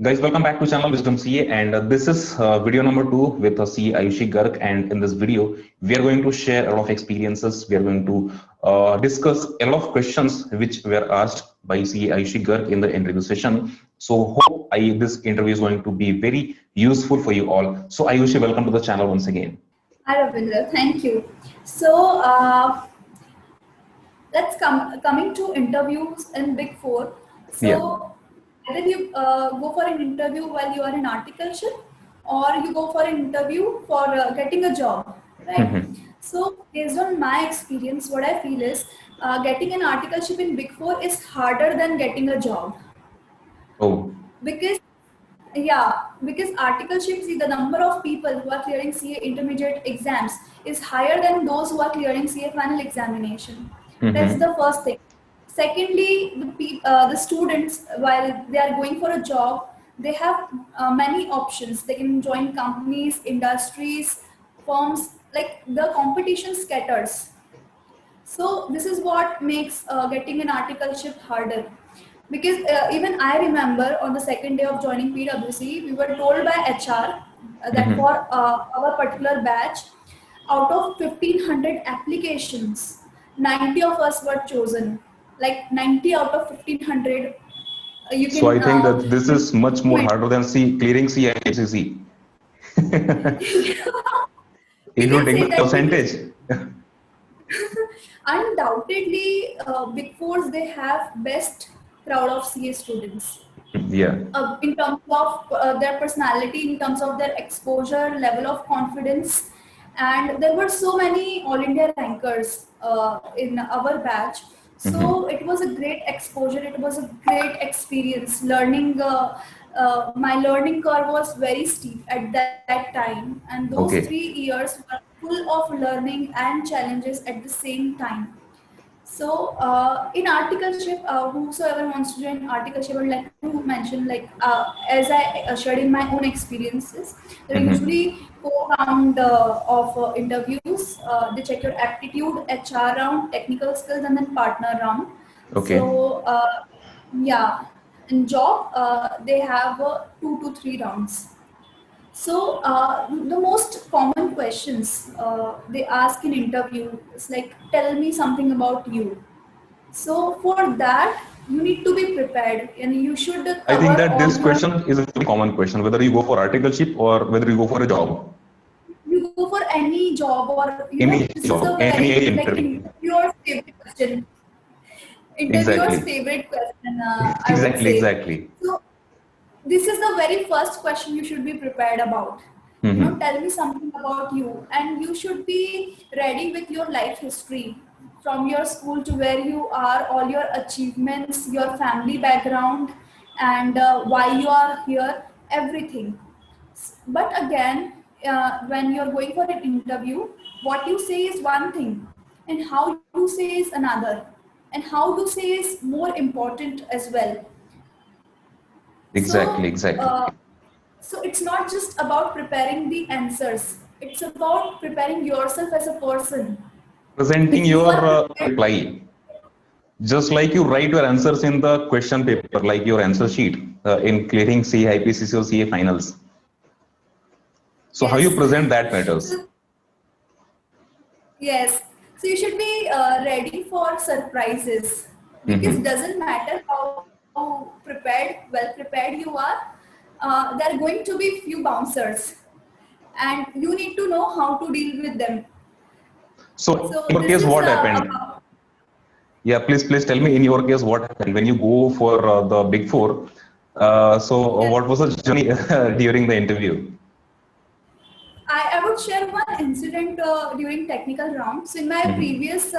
Guys, welcome back to channel Wisdom CA, and this is video number 2 with CA Ayushi Garg. And in this video, we are going to share a lot of experiences. We are going to discuss a lot of questions which were asked by CA Ayushi Garg in the interview session. So hope this interview is going to be very useful for you all. So Ayushi, welcome to the channel once again. Hi Ravindra, thank you. So let's coming to interviews in Big Four. Yeah. So either you go for an interview while you are in articleship, or you go for an interview for getting a job, right? So based on my experience, what I feel is getting an articleship in Big Four is harder than getting a job. Oh. Because because articleship, see, the number of people who are clearing CA intermediate exams is higher than those who are clearing CA final examination. That's the first thing. Secondly, the students, while they are going for a job, they have many options. They can join companies, industries, firms. Like, the competition scatters. So this is what makes getting an articleship harder. Because even I remember on the second day of joining PwC, we were told by HR that for our particular batch, out of 1500 applications, 90 of us were chosen. Like 90 out of 1500, you So I can. think that this is much more harder than clearing CIPCC. If you take the percentage. Undoubtedly, Big Fours, they have best crowd of CA students. Yeah. In terms of their personality, in terms of their exposure, level of confidence, and there were so many All India rankers in our batch. So it was a great exposure. It was a great experience. Learning, my learning curve was very steep at that time, and those 3 years were full of learning and challenges at the same time. So in articleship, whosoever wants to join articleship, I would like to mention, like, as I shared in my own experiences, there are usually 4 rounds of interviews. They check your aptitude, HR round, technical skills, and then partner round. Okay. So yeah, in job, they have 2 to 3 rounds. So the most common questions they ask in interview is like, tell me something about you. So for that, you need to be prepared, and you should cover. I think that this all question is a very common question, whether you go for articleship or whether you go for a job. You go for any job, or Any this is a job, very, any like, interview. interviewer's favorite question. Interviewer's Exactly. favorite question, I would Exactly, say. exactly. So this is the very first question you should be prepared about. Tell me something about you, and you should be ready with your life history from your school to where you are, all your achievements, your family background, and why you are here, everything. But again, when you're going for an interview, what you say is one thing, and how you say is another, and how you say is more important as well. Exactly, So, exactly. so it's not just about preparing the answers. It's about preparing yourself as a person. Presenting If you your are prepared, reply, just like you write your answers in the question paper, like your answer sheet in clearing CA, IPCC or CA finals. So how you yes. present that matters. So, yes. So you should be ready for surprises, because it doesn't matter how well prepared you are. There are going to be few bouncers, and you need to know how to deal with them. So So in your this case, is what happened? Yeah, please tell me in your case what happened when you go for the Big Four. So yes. what was the journey during the interview? I would share one incident during technical round. So in my previous,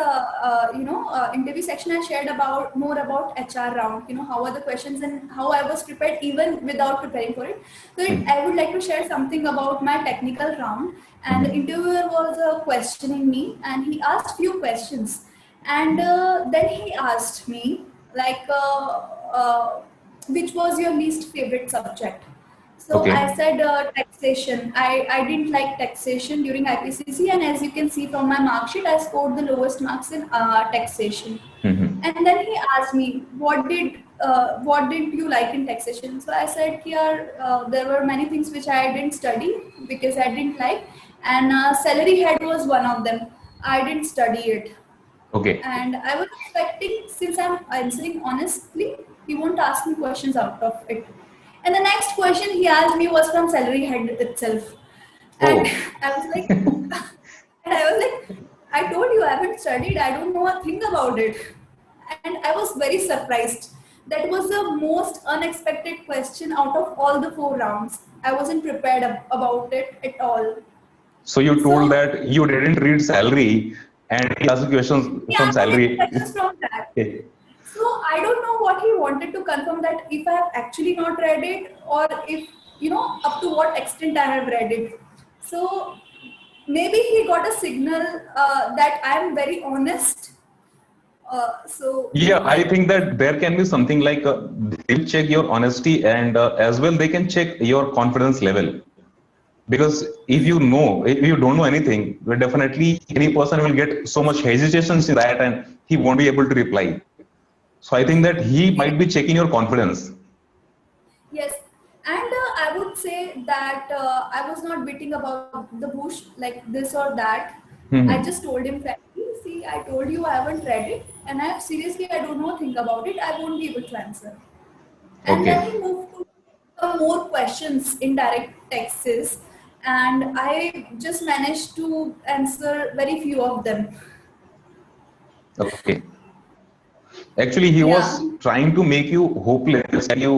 interview section, I shared about more about HR round. How are the questions and how I was prepared even without preparing for it. So I would like to share something about my technical round. And the interviewer was questioning me, and he asked few questions, and then he asked me, like, which was your least favorite subject? So I Okay. said taxation. I didn't like taxation during IPCC, and as you can see from my mark sheet, I scored the lowest marks in taxation. And then he asked me, what did what didn't you like in taxation? So I said, yeah, there were many things which I didn't study because I didn't like, and salary head was one of them. I didn't study it, Okay. and I was expecting, since I'm answering honestly, he won't ask me questions out of it. And the next question he asked me was from salary head itself, and Oh. I was like, and I was like, I told you I haven't studied. I don't know a thing about it. And I was very surprised. That was the most unexpected question out of all the 4 rounds. I wasn't prepared about it at all. So you told So that you didn't read salary and he asked you questions he from asked me salary. questions from that. Okay. So I don't know what he wanted to confirm, that if I have actually not read it, or if, up to what extent I have read it. So maybe he got a signal that I am very honest. Yeah, I think that there can be something like they'll check your honesty and as well they can check your confidence level. Because if you don't know anything, well, definitely any person will get so much hesitations in that and he won't be able to reply. So I think that he Yes, might be checking your confidence. yes, and I would say that I was not beating about the bush like this or that. I just Hmm. told him frankly, see, I told you I haven't read it, and I don't know think about it. I won't be able to answer. And then Okay. he moved to some more questions in direct texts, and I just managed to answer very few of them. Okay. Actually, he Yeah. was trying to make you hopeless and you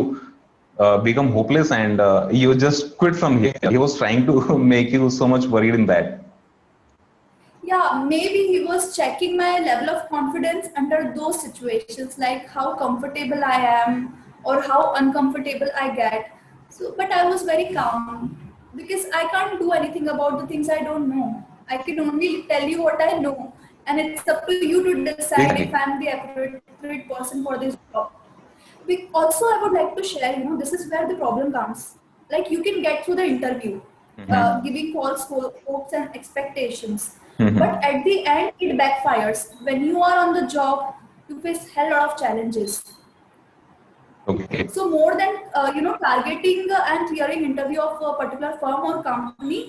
become hopeless and you just quit from here. He was trying to make you so much worried in that. Yeah, maybe he was checking my level of confidence under those situations, like how comfortable I am or how uncomfortable I get. So, but I was very calm because I can't do anything about the things I don't know. I can only tell you what I know, and it's up to you to decide if I'm Exactly. the appropriate person for this job. Also, I would like to share, this is where the problem comes. Like, you can get through the interview, Hmm. giving false hopes and expectations, but Hmm. at the end, it backfires. When you are on the job, you face hell lot of challenges. Okay. So more than targeting and clearing interview of a particular firm or company,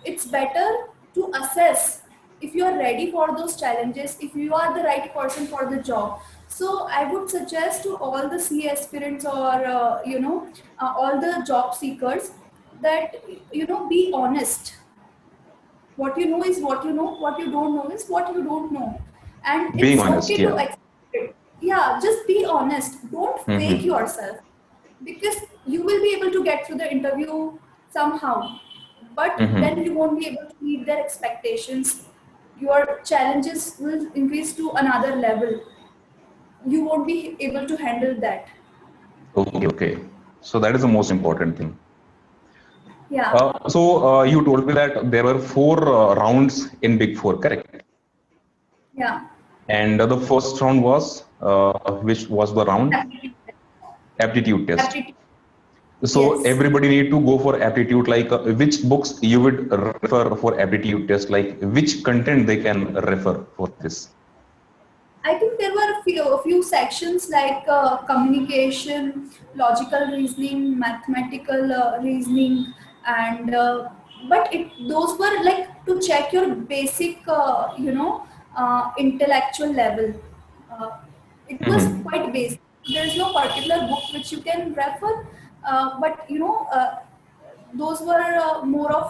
it's better to assess if you are ready for those challenges, if you are the right person for the job. So I would suggest to all the CA aspirants, or all the job seekers, that be honest. What you know is what you know, what you don't know is what you don't know, and Being it's honest, okay to yeah. accept it. Yeah, just be honest, don't fake Hmm. yourself, because you will be able to get through the interview somehow, but then you Hmm. won't be able to meet their expectations. Your challenges will increase to another level. You won't be able to handle that. Okay, okay. So that is the most important thing. Yeah, You told me that there were four rounds in Big Four, correct? yeah. And the first round was, which was the round? Aptitude. Aptitude test. Aptitude. So Yes. everybody need to go for aptitude, like which books you would refer for aptitude test, like which content they can refer for this. I think there were a few sections like communication, logical reasoning, mathematical reasoning, and but those were like to check your basic, intellectual level. Uh, it was Hmm. quite basic. There is no particular book which you can refer, but those were more of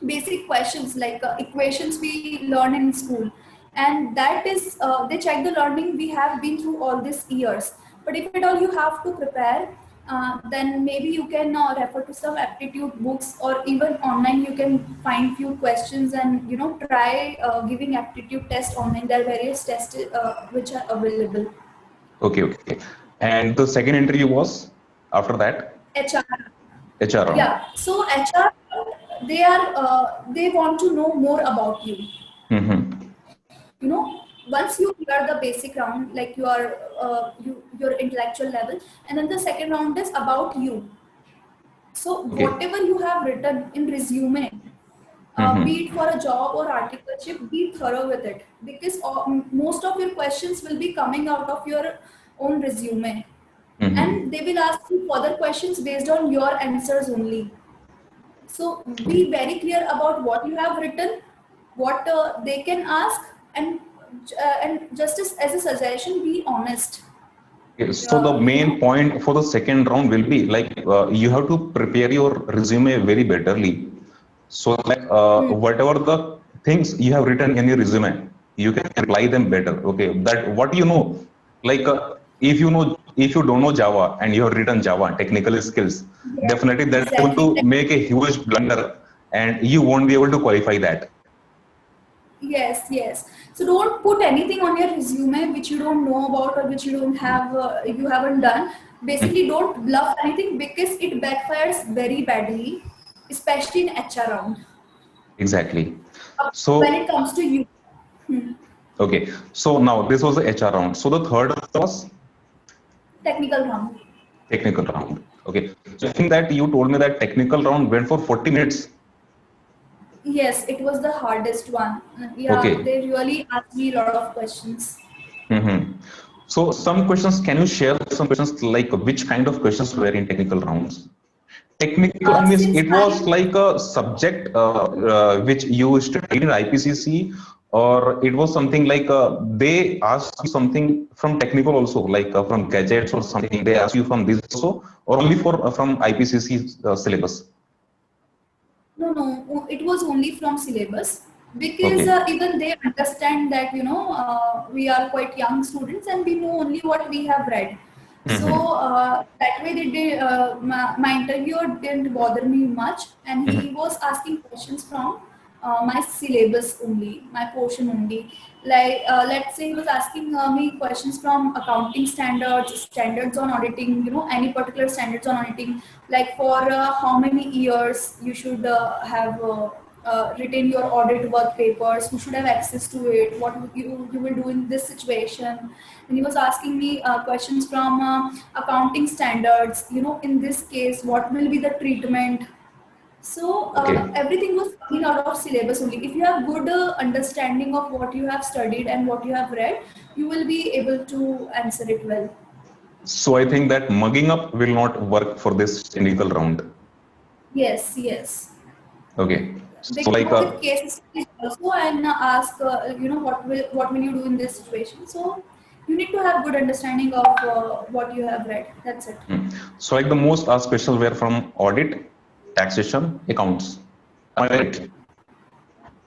basic questions, like equations we learn in school, and that is they check the learning we have been through all these years. But if at all you have to prepare, then maybe you can refer to some aptitude books, or even online you can find few questions and try giving aptitude test online. There are various tests which are available. Okay, okay. And the second interview was after that, HR. HR round. Yeah, so HR, they want to know more about you. Hmm. Once you clear the basic round, like your intellectual level, and then the second round is about you. So Okay. whatever you have written in resume, be it for Hmm. a job or articleship, be thorough with it, because most of your questions will be coming out of your own resume, Mm-hmm. and they will ask you further questions based on your answers only. So be very clear about what you have written, what they can ask, and just as a suggestion, be honest. Okay, so the You main know, point for the second round will be like you have to prepare your resume very betterly. So like hmm, whatever the things you have written in your resume, you can reply them better. Okay, that what you know, like if you don't know Java and you have written Java technical skills, yes, definitely that's going exactly. to make a huge blunder, and you won't be able to qualify that. Yes, yes. So don't put anything on your resume which you don't know about or which you don't have, you haven't done. Basically, don't bluff anything because it backfires very badly, especially in HR round. Exactly. When it So comes to you. Hmm. okay, so now this was the HR round. So the third was Technical round. technical round. Okay. So I think that you told me that technical round went for 40 minutes. Yes, it was the hardest one. Yeah, Okay. they really asked me a lot of questions. Mm-hmm. So some questions, can you share some questions like which kind of questions were in technical rounds? Technical round means Since it was I'm like a subject which you studied in IPCC, or it was something like they asked you something from technical also, like from gadgets or something. They asked you from this also, or only for from IPCC syllabus. No, no, it was only from syllabus because Okay. even they understand that we are quite young students and we know only what we have read. Mm-hmm. So that way they did. My interviewer didn't bother me much, and he Mm-hmm. was asking questions from my syllabus only, my portion only. Like let's say he was asking me questions from accounting standards, standards on auditing. Any particular standards on auditing, like for how many years you should have written your audit work papers, who should have access to it, what you will do in this situation. And he was asking me questions from accounting standards, in this case what will be the treatment. So Okay. everything was coming out of syllabus only. If you have good understanding of what you have studied and what you have read, you will be able to answer it well. So I think that mugging up will not work for this technical round. Yes, yes. Okay. They So come like up with case studies also and ask, what will you do in this situation. So you need to have good understanding of what you have read. That's it. so like the most asked questions were from audit, taxation, accounts. Am I right?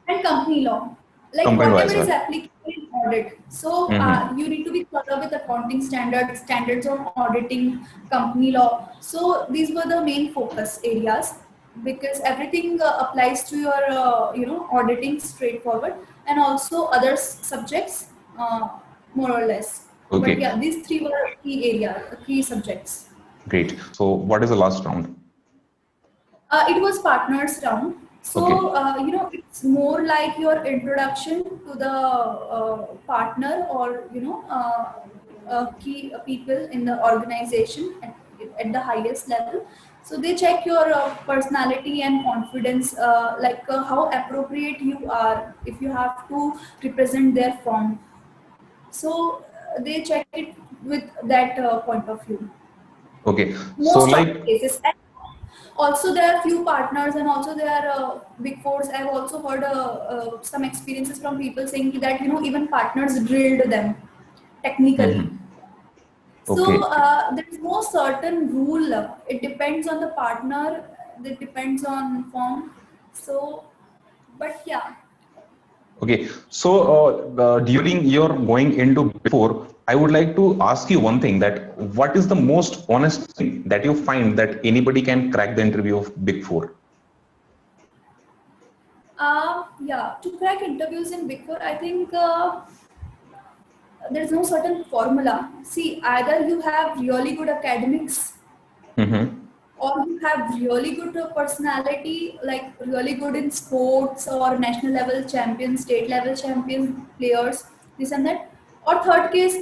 And company law, like Combined whatever as is well. applicable in audit. So Mm-hmm. you need to be thorough with accounting standards, standards on auditing, company law. So these were the main focus areas because everything applies to your auditing straightforward, and also other subjects more or less. But Okay, yeah, these three were key areas, key subjects. great. So what is the last round? It was partners round. Okay. So, it's more like your introduction to the partner or, key people in the organization at the highest level. So they check your personality and confidence, like how appropriate you are if you have to represent their firm. So they check it with that point of view. Okay. So Most of like the cases. And also there are few partners, and also there are big fours. I've also heard some experiences from people saying that even partners drilled them technically. mhm. So Okay. there is no certain rule. It depends on the partner. It depends on firm. So, but yeah. Okay. So during your going into before, I would like to ask you one thing that what is the most honest thing that you find that anybody can crack the interview of Big Four? Yeah, to crack interviews in Big Four, I think there's no certain formula. See, either you have really good academics, Mm-hmm. or you have really good personality, like really good in sports or national level champion, state level champion players, this and that. Or third case,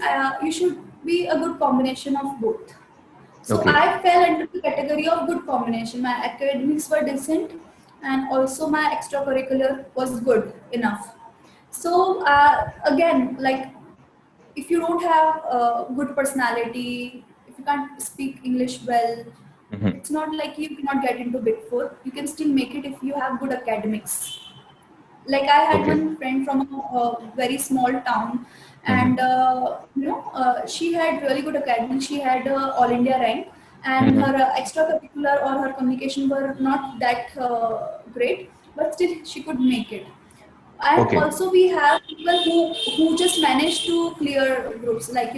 you should be a good combination of both. So Okay. I fell into the category of good combination. My academics were decent, and also my extracurricular was good enough. So again, like if you don't have a good personality, if you can't speak English well, Mhm. it's not like you cannot get into Big Four. You can still make it if you have good academics. Like I had Okay. one friend from a very small town, and Mhm. she had really good academics. She had all India rank, and her Mhm. extracurricular or her communication were not that great, but still she could make it. And Okay. also we have people who just manage to clear groups, like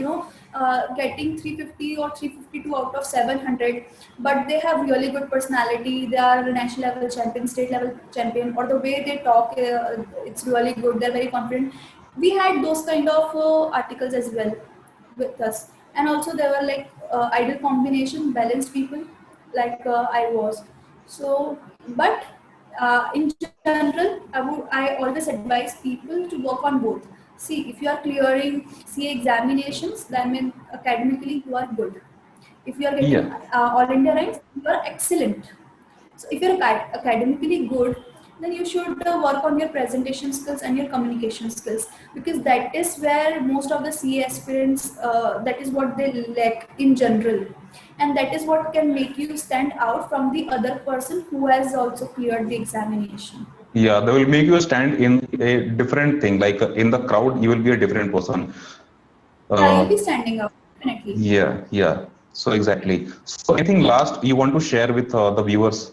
getting 350 or 352 out of 700, but they have really good personality. They are national level champion, state level champion, or the way they talk, it's really good. They're very confident. We had those kind of articles as well with us. And also there were like ideal combination, balanced people, like I was. So, but in general, I always advise people to work on both. See, if you are clearing CA examinations, that means academically you are good. If you are getting Yeah. all India ranks, you are excellent. So if you're academically good, then you should work on your presentation skills and your communication skills, because that is where most of the CA aspirants, that is what they lack in general, and that is what can make you stand out from the other person who has also cleared the examination. Yeah, they will make you stand in a different thing. Like in the crowd, you will be a different person. Yeah, you'll be Uh, standing out definitely. yeah, yeah. So exactly. So anything last you want to share with the viewers?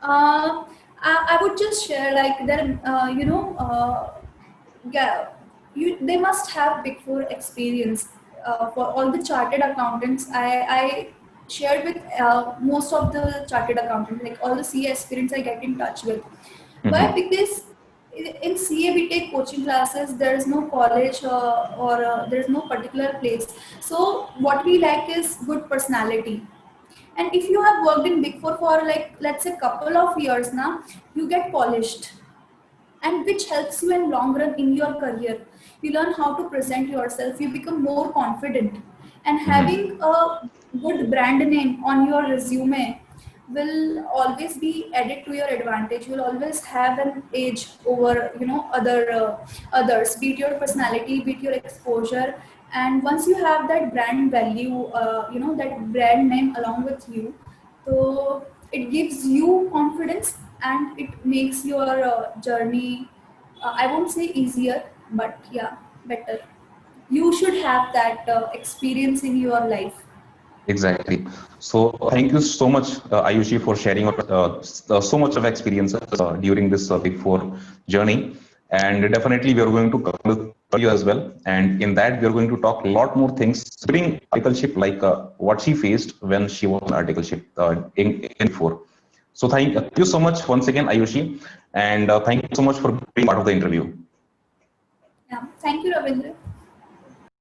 Uh, I would just share like that, yeah, they must have Big Four experience. For all the chartered accountants, I shared with most of the chartered accountants, like all the CA aspirants I get in touch with. Why? Mhm. Because in CA we take coaching classes. There is no college or there is no particular place. So what we like is good personality. And if you have worked in Big Four for like let's say couple of years now, you get polished, and which helps you in long run in your career. You learn how to present yourself. You become more confident, and Mhm. having a good brand name on your resume will always be added to your advantage. You'll always have an edge over others, be it your personality, be it your exposure. And once you have that brand value, that brand name along with you, so it gives you confidence, and it makes your journey, I won't say easier, but yeah, better. You should have that experience in your life. Exactly. So thank you so much, Ayushi, for sharing so much of experiences during this Big Four journey. And definitely we are going to come with you as well. And in that, we are going to talk a lot more things, including articleship, like what she faced when she was in articleship in four. So thank you so much once again, Ayushi. And thank you so much for being part of the interview. Yeah, thank you, Ravindra.